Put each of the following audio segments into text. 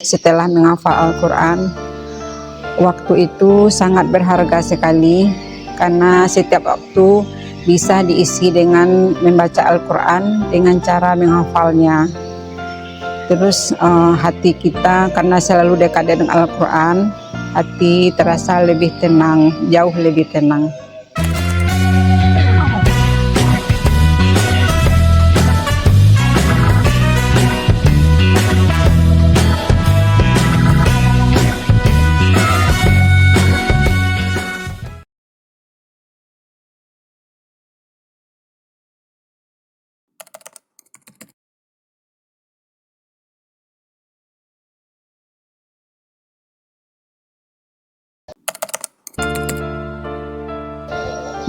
Setelah menghafal Al-Quran, waktu itu sangat berharga sekali karena setiap waktu bisa diisi dengan membaca Al-Quran dengan cara menghafalnya. Terus hati kita karena selalu dekat dengan Al-Quran, hati terasa lebih tenang, jauh lebih tenang.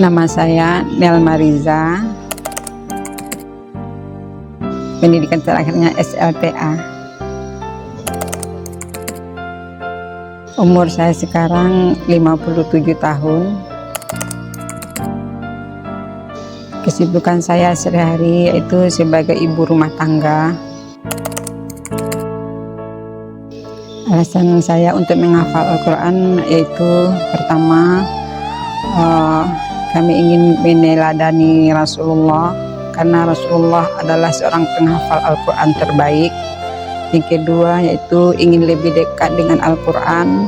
Nama saya Nelma Riza, pendidikan terakhirnya SLTA. Umur saya sekarang 57 tahun. Kesibukan saya sehari-hari yaitu sebagai ibu rumah tangga. Alasan saya untuk menghafal Al-Quran yaitu pertama, kami ingin meneladani Rasulullah karena Rasulullah adalah seorang penghafal Al-Quran terbaik. Yang kedua yaitu ingin lebih dekat dengan Al-Quran,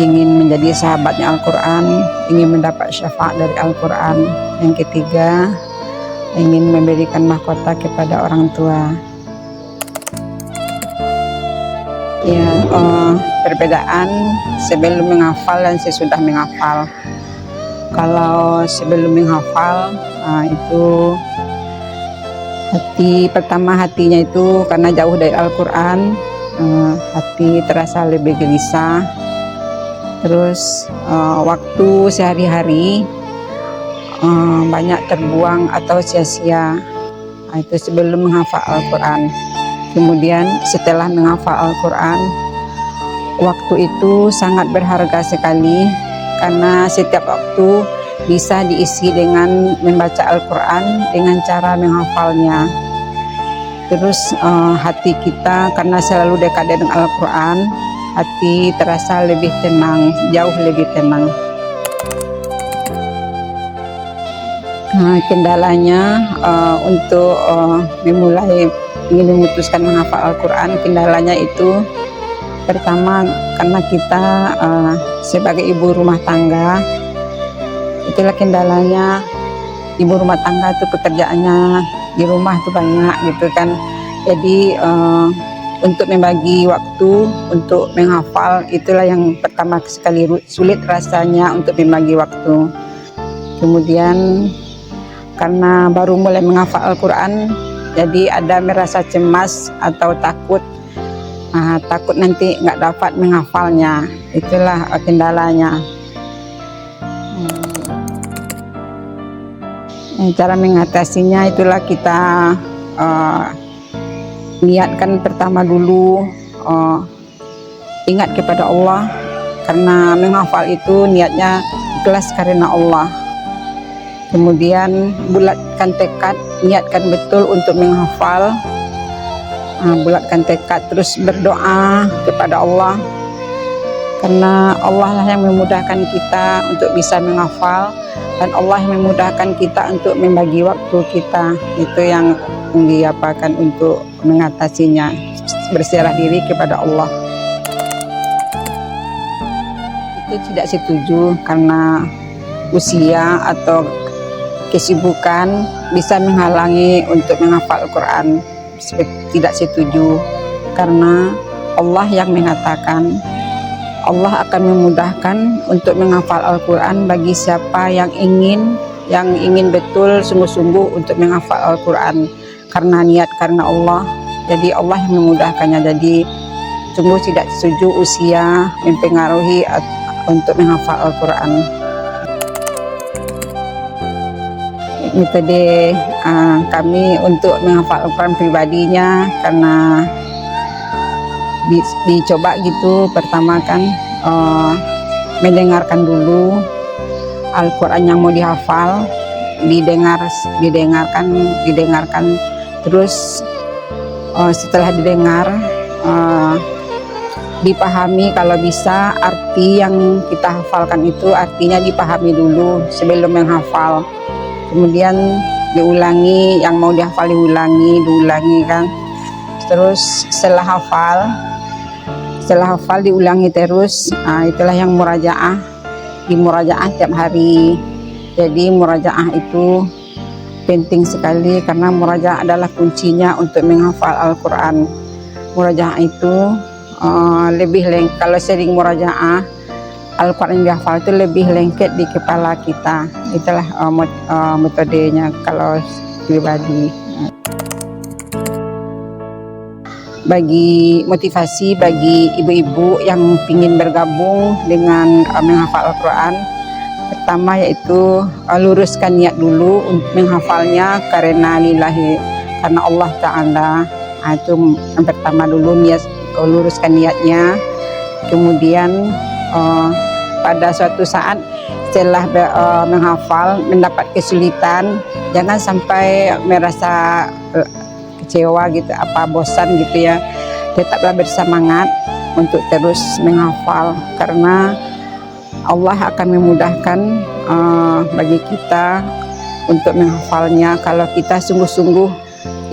ingin menjadi sahabatnya Al-Quran, ingin mendapat syafaat dari Al-Quran. Yang ketiga, ingin memberikan mahkota kepada orang tua. Ya, perbedaan sebelum menghafal dan sesudah menghafal. Kalau sebelum menghafal itu hatinya itu karena jauh dari Al-Quran, hati terasa lebih gelisah. Terus waktu sehari-hari banyak terbuang atau sia-sia. Itu sebelum menghafal Al-Quran. Kemudian setelah menghafal Al-Quran, waktu itu sangat berharga sekali karena setiap waktu bisa diisi dengan membaca Al-Quran dengan cara menghafalnya. Terus hati kita karena selalu dekat dengan Al-Quran, hati terasa lebih tenang, jauh lebih tenang. Kendalanya untuk memulai ingin memutuskan menghafal Al-Quran, kendalanya itu pertama karena kita sebagai ibu rumah tangga, itulah kendalanya. Ibu rumah tangga itu pekerjaannya di rumah itu banyak gitu kan, jadi untuk membagi waktu untuk menghafal itulah yang pertama sekali sulit rasanya untuk membagi waktu. Kemudian karena baru mulai menghafal Al-Quran, jadi ada merasa cemas atau takut, takut nanti nggak dapat menghafalnya. Itulah kendalanya. Cara mengatasinya itulah kita niatkan pertama dulu, ingat kepada Allah, karena menghafal itu niatnya ikhlas karena Allah. Kemudian bulatkan tekad, niatkan betul untuk menghafal, bulatkan tekad, terus berdoa kepada Allah karena Allah lah yang memudahkan kita untuk bisa menghafal dan Allah yang memudahkan kita untuk membagi waktu kita. Itu yang diapakan untuk mengatasinya, berserah diri kepada Allah. Itu tidak setuju karena usia atau kesibukan bisa menghalangi untuk menghafal Al-Quran. Tidak setuju karena Allah yang mengatakan Allah akan memudahkan untuk menghafal Al-Quran bagi siapa yang ingin betul sungguh-sungguh untuk menghafal Al-Quran karena niat karena Allah. Jadi Allah yang memudahkannya. Jadi sungguh tidak setuju usia mempengaruhi untuk menghafal Al-Quran. Metode kami untuk menghafal Al-Quran pribadinya karena dicoba gitu. Pertama kan mendengarkan dulu Al-Quran yang mau dihafal, didengarkan terus setelah didengar uh, dipahami, kalau bisa arti yang kita hafalkan itu artinya dipahami dulu sebelum menghafal, kemudian diulangi, yang mau dihafal diulangi kan. Terus setelah hafal diulangi terus. Itulah yang murajaah, dimurajaah tiap hari. Jadi murajaah itu penting sekali karena murajaah adalah kuncinya untuk menghafal Al-Quran. Murajaah itu kalau sering murajaah, Al-Quran yang dihafal itu lebih lengket di kepala kita. Itulah metodenya kalau pribadi. Bagi motivasi bagi ibu-ibu yang ingin bergabung dengan menghafal Al-Quran, pertama yaitu luruskan niat dulu untuk menghafalnya karena lillahi, karena Allah Ta'ala. Itu yang pertama dulu, niat, luruskan niatnya. Kemudian pada suatu saat setelah menghafal mendapat kesulitan, jangan sampai merasa kecewa gitu, bosan gitu ya. Tetaplah bersemangat untuk terus menghafal karena Allah akan memudahkan bagi kita untuk menghafalnya kalau kita sungguh-sungguh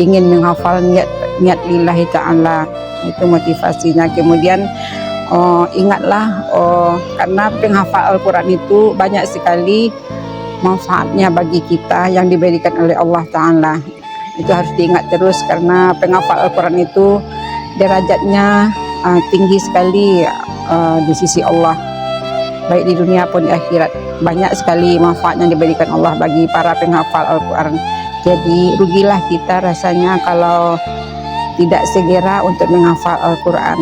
ingin menghafal, niat lillahi ta'ala. Itu motivasinya. Kemudian ingatlah karena penghafal Al-Quran itu banyak sekali manfaatnya bagi kita yang diberikan oleh Allah Ta'ala. Itu harus diingat terus karena penghafal Al-Quran itu derajatnya tinggi sekali di sisi Allah, baik di dunia pun di akhirat. Banyak sekali manfaat yang diberikan Allah bagi para penghafal Al-Quran. Jadi rugilah kita rasanya kalau tidak segera untuk menghafal Al-Quran.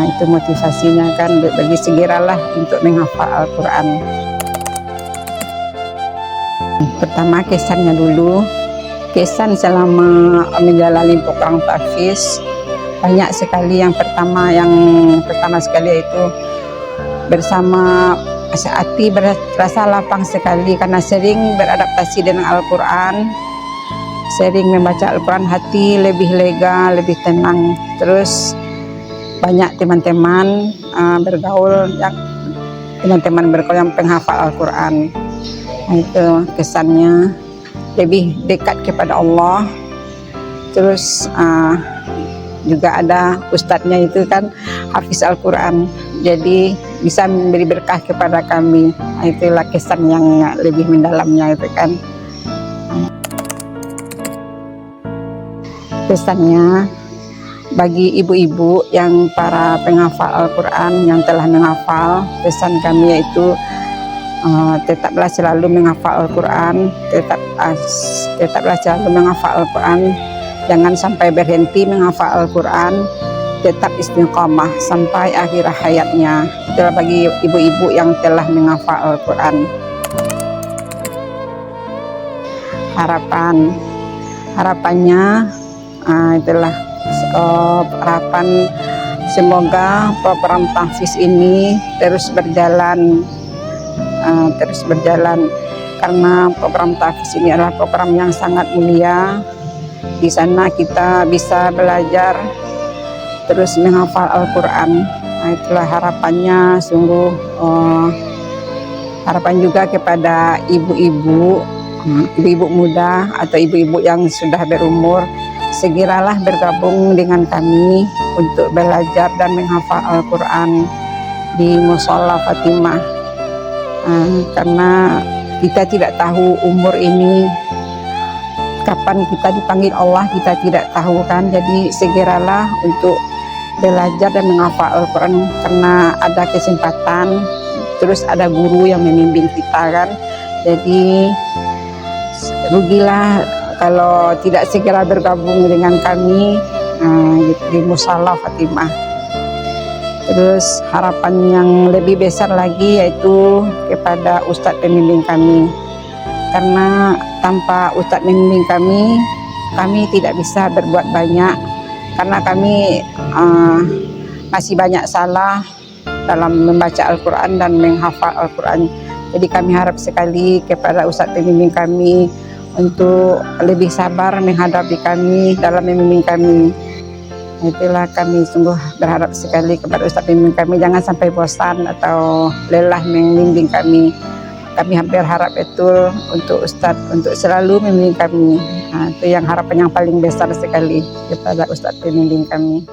Itu motivasinya kan, bagi segeralah untuk menghafal Al-Quran. Pertama kesannya dulu. Kesan selama menjalani program tahfiz banyak sekali. Yang pertama sekali yaitu bersama hati berasa lapang sekali karena sering beradaptasi dengan Al-Quran, sering membaca Al-Quran, hati lebih lega, lebih tenang. Terus banyak teman-teman bergaul yang penghafal Al-Quran. Itu kesannya, lebih dekat kepada Allah. Terus juga ada ustadznya itu kan hafiz Al-Quran, jadi bisa memberi berkah kepada kami. Itulah kesan yang lebih mendalamnya itu kan. Pesannya bagi ibu-ibu yang para penghafal Al-Quran yang telah menghafal, pesan kami yaitu tetaplah selalu menghafal Al-Quran, tetaplah selalu menghafal Al-Quran, jangan sampai berhenti menghafal Al-Quran, tetap istiqamah sampai akhir hayatnya. Itulah bagi ibu-ibu yang telah menghafal Al-Quran. Harapannya itulah harapan semoga program tahfiz ini terus berjalan karena program tahfiz ini adalah program yang sangat mulia. Di sana kita bisa belajar terus menghafal Al-Quran. Itulah harapannya. Sungguh harapan juga kepada ibu-ibu muda atau ibu-ibu yang sudah berumur, segeralah bergabung dengan kami untuk belajar dan menghafal Al-Quran di Mushola Fatimah. Karena kita tidak tahu umur ini kapan kita dipanggil Allah, kita tidak tahu kan. Jadi segeralah untuk belajar dan menghafal Al-Quran karena ada kesempatan, terus ada guru yang membimbing kita kan. Jadi rugilah kalau tidak segera bergabung dengan kami di Mushola Fatimah. Terus harapan yang lebih besar lagi yaitu kepada ustadz pembimbing kami, karena tanpa ustadz pembimbing kami tidak bisa berbuat banyak, karena kami masih banyak salah dalam membaca Al-Quran dan menghafal Al-Quran. Jadi kami harap sekali kepada ustadz pembimbing kami untuk lebih sabar menghadapi kami dalam membimbing kami. Itulah kami sungguh berharap sekali kepada Ustadz pembimbing kami, jangan sampai bosan atau lelah membimbing kami. Kami hampir harap betul untuk Ustadz untuk selalu membimbing kami. Itu yang harapan yang paling besar sekali kepada Ustadz pembimbing kami.